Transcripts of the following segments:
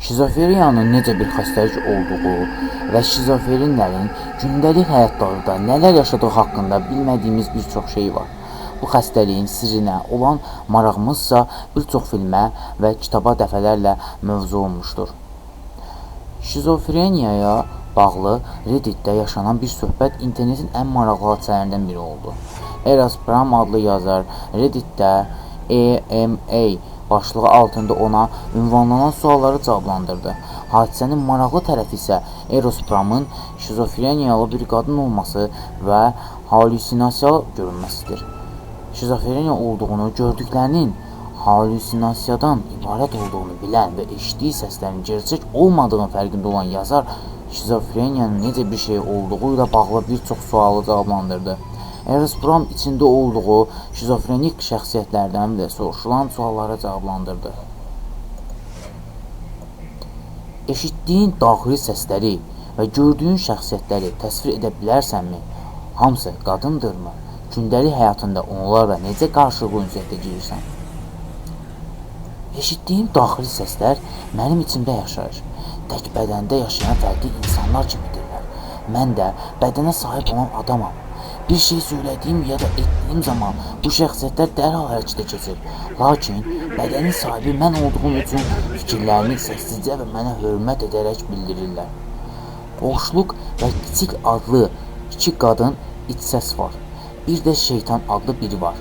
Şizofreniyanın necə bir xəstəlik olduğu və şizofrenlərin gündəlik həyatlarında nələr yaşadığı haqqında bilmədiyimiz bir çox şey var. Bu xəstəliyin sirrinə olan marağımızsa bir çox filmə və kitaba dəfələrlə mövzu olmuşdur. Şizofreniyaya bağlı Redditdə yaşanan bir söhbət internetin ən maraqlı hadisələrindən biri oldu. Eros Pram adlı yazar Redditdə AMA başlığı altında ona ünvanlanan sualları cavablandırdı. Hadisənin maraqlı tərəfi isə Eros Pramın şizofreniyalı bir qadın olması və halüsinasiya görünməsidir. Şizofreniya olduğunu, gördüklərinin halüsinasiyadan ibarət olduğunu bilən və eşitdiyi səslərin gerçək olmadığının fərqində olan yazar, şizofreniyanın necə bir şey olduğu ilə bağlı bir çox sualı cavablandırdı. Eros Pram içində olduğu şizofrenik şəxsiyyətlərdən və soruşulan suallara cavablandırdı. Eşitdiyin daxili səsləri və gördüyün şəxsiyyətləri təsvir edə bilərsənmi? Hamısı qadındırmı? Gündəlik həyatında onlarla necə qarşılıqlı ünsiyyətə girirsən? Eşitdiyim daxili səslər mənim içimdə yaşayır. Tək bədəndə yaşayan fərqli insanlar kimidirlər. Mən də bədənə sahib olan adamam. Bir şey söylədiyim ya da etdiyim zaman bu şəxsiyyətlər dərhal hərəkətə keçir. Lakin bədənin sahibi mən olduğum üçün fikirlərini səssizcə və mənə hörmət edərək bildirirlər. Boşluq və kiçik adlı iki qadın iç səs var. Bir də şeytan adlı biri var.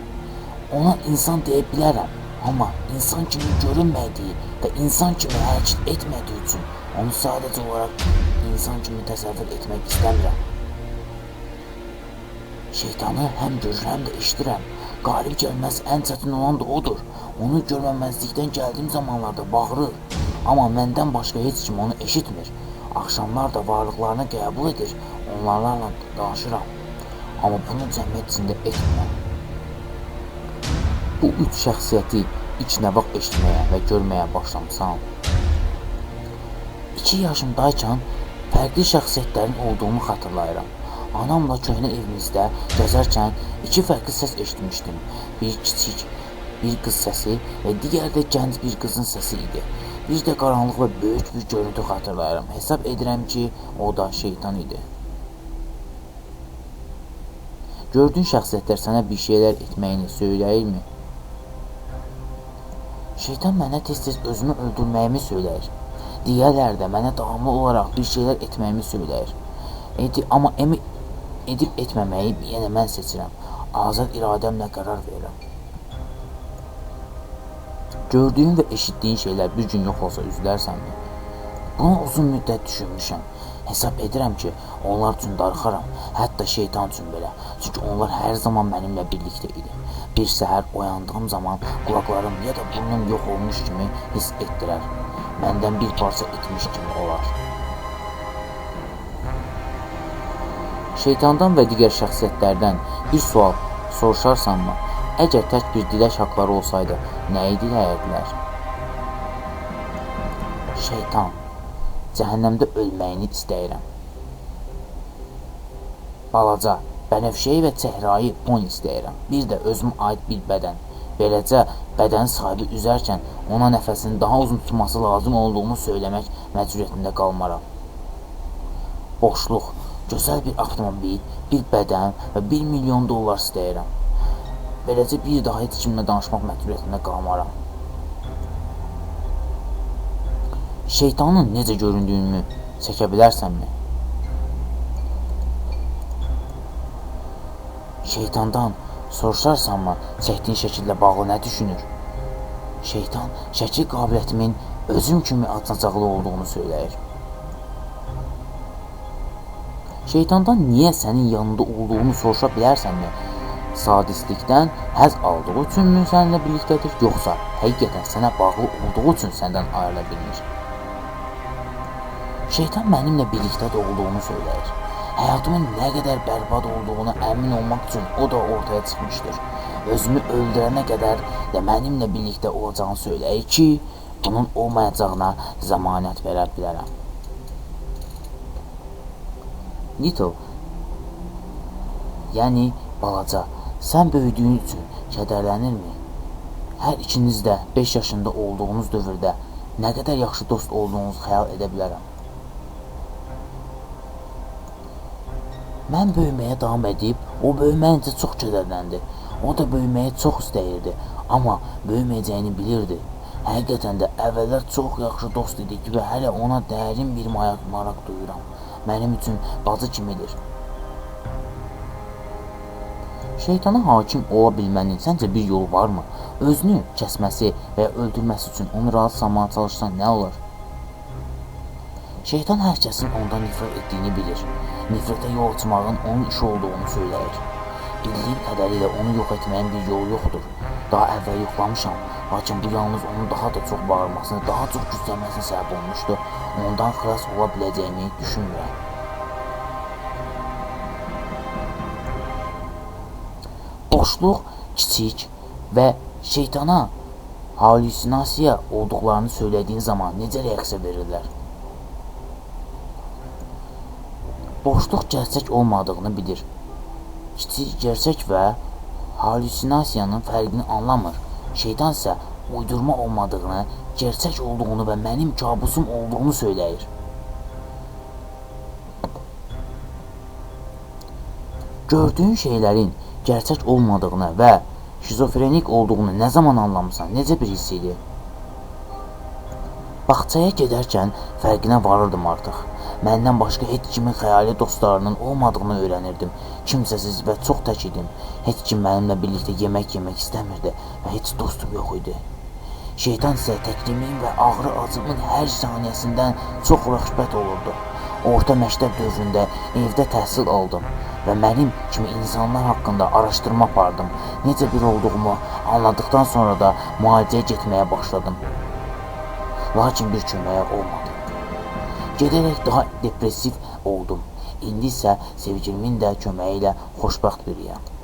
Ona insan deyə bilərəm, amma insan kimi görünmədiyi və insan kimi hərəkət etmədiyi üçün onu sadəcə olaraq insan kimi təsəvvür etmək istəmirəm. Şeytanı həm görür, həm də eşidirəm. Qalib gəlməz ən çətin olan da odur. Onu görməməzlikdən gəldiyim zamanlarda bağırır. Amma məndən başqa heç kim onu eşitmir. Axşamlar da varlıqlarını qəbul edir, onlarla danışıram. Amma bunu cəmiyyət içində etmirəm. Bu üç şəxsiyyəti ilk nə vaxt eşitməyə və görməyə başlamışam. 2 yaşımdaykən fərqli şəxsiyyətlərin olduğunu xatırlayıram. Anamla köhnə evimizdə gəzərkən 2 fərqli səs eşitmişdim. Bir kiçik bir qız səsi və digər də gənc bir qızın səsi idi. Bir də qaranlıq və böyük bir görüntü xatırlayıram. Hesab edirəm ki, o da şeytan idi. Gördüyün şəxsiyyətlər sənə bir şeylər etməyini söyləyirmi? Şeytan mənə tez-tez özümü öldürməyimi söyləyir. Digərləri də mənə davamlı olaraq bir şeylər etməyimi söyləyir. Amma edib etməməyi yenə mən seçirəm. Azad iradəmlə qərar verirəm. Gördüyün və eşitdiyin şeylər bir gün yox olsa üzülərsənmi? Bunu uzun müddət düşünmüşəm. Hesab edirəm ki, onlar üçün darıxaram, hətta şeytan üçün belə. Çünki onlar hər zaman mənimlə birlikdə idi. Bir səhər oyandığım zaman qulaqlarım ya da burnum yox olmuş kimi hiss etdirər. Məndən bir parça etmiş kimi olar. Şeytandan və digər şəxsiyyətlərdən bir sual soruşarsanmı, əgər tək bir dilək haqları olsaydı, nəyi diləyərdilər? Şeytan, cəhənnəmdə ölməyini istəyirəm. Balaca, bənövşəyi və çəhrayı poni istəyirəm. Bir də özümə aid bir bədən. Beləcə, bədənin sahibi üzərkən ona nəfəsini daha uzun tutması lazım olduğunu söyləmək məcburiyyətində qalmaram. Boşluq, gözəl bir avtomobil, bir bədən və $1 milyon istəyirəm. Beləcə bir daha heç kimlə danışmaq məcburiyyətində qalmaram. Şeytanın necə göründüyünü çəkə bilərsənmi? Şeytandan soruşarsanmı, çəkdiyin şəkillə bağlı nə düşünür? Şeytan, şəkil qabiliyyətimin özüm kimi acınacaqlı olduğunu söyləyir. Şeytandan niyə sənin yanında olduğunu soruşa bilərsənmi? Sadistlikdən həzz aldığı üçünmü səninlə birlikdədir, yoxsa həqiqətən sənə bağlı olduğu üçün səndən ayrıla bilmir? Şeytan mənimlə birlikdə olduğunu söyləyir. Həyatımın nə qədər bərbad olduğuna əmin olmaq üçün o da ortaya çıxmışdır. Özümü öldürənə qədər də mənimlə birlikdə olacağını söyləyir ki, bunun olmayacağına zəmanət verə bilərəm. Little, yəni balaca, sən böyüdüyün üçün kədərlənirmi? Hər ikiniz də 5 yaşında olduğunuz dövrdə nə qədər yaxşı dost olduğunuzu xəyal edə bilərəm. Mən böyüməyə davam edib, o böyüməyincə çox kədərləndi. O da böyüməyi çox istəyirdi, amma böyüməyəcəyini bilirdi. Həqiqətən də əvvəllər çox yaxşı dost idik və hələ ona dərin bir maraq duyuram. Mənim üçün bacı kimidir. Şeytana hakim ola bilmənin səncə bir yolu varmı? Özünü kəsməsi və ya öldürməsi üçün onu rahat salmağa çalışsan nə olar? Şeytan hər kəsin ondan nifrət etdiyini bilir. Nifrətə yol açmağın onun işi olduğunu söyləyir. Bildiyim qədərilə onu yox etməyin bir yolu yoxdur. Daha əvvəl yoxlamışam, lakin bu yalnız onun daha da çox bağırmasını, daha çox güclənməsine səbəb olmuşdu. Ondan xilas ola biləcəyimi düşünmürəm. Boşluq, kiçik və şeytana halüsinasiya olduqlarını söylədiyin zaman necə reaksiya verirlər? Boşluq gerçək olmadığını bilir. Kiçik gerçək və halüsinasiyanın fərqini anlamır. Şeytan isə uydurma olmadığını, gerçək olduğunu və mənim kabusum olduğunu söyləyir. Gördüyün şeylərin gerçək olmadığını və şizofrenik olduğunu nə zaman anlamısan, necə bir hiss idi? Bağçaya gedərkən fərqinə varırdım artıq. Məndən başqa heç kimin xəyali dostlarının olmadığını öyrənirdim. Kimsəsiz və çox tək idim. Heç kim mənimlə birlikdə yemək yemək istəmirdi və heç dostum yox idi. Şeytan isə təklimin və ağrı acımın hər saniyəsindən çox rəğbət olurdu. Orta məktəb dövründə evdə təhsil aldım və mənim kimi insanlar haqqında araşdırma apardım. Necə bir olduğumu anladıqdan sonra da müalicəyə getməyə başladım. Lakin bir köməyə olmadı. Gedərək daha depressiv oldum. İndi isə sevgilimin də köməyi ilə xoşbəxt biriyəm.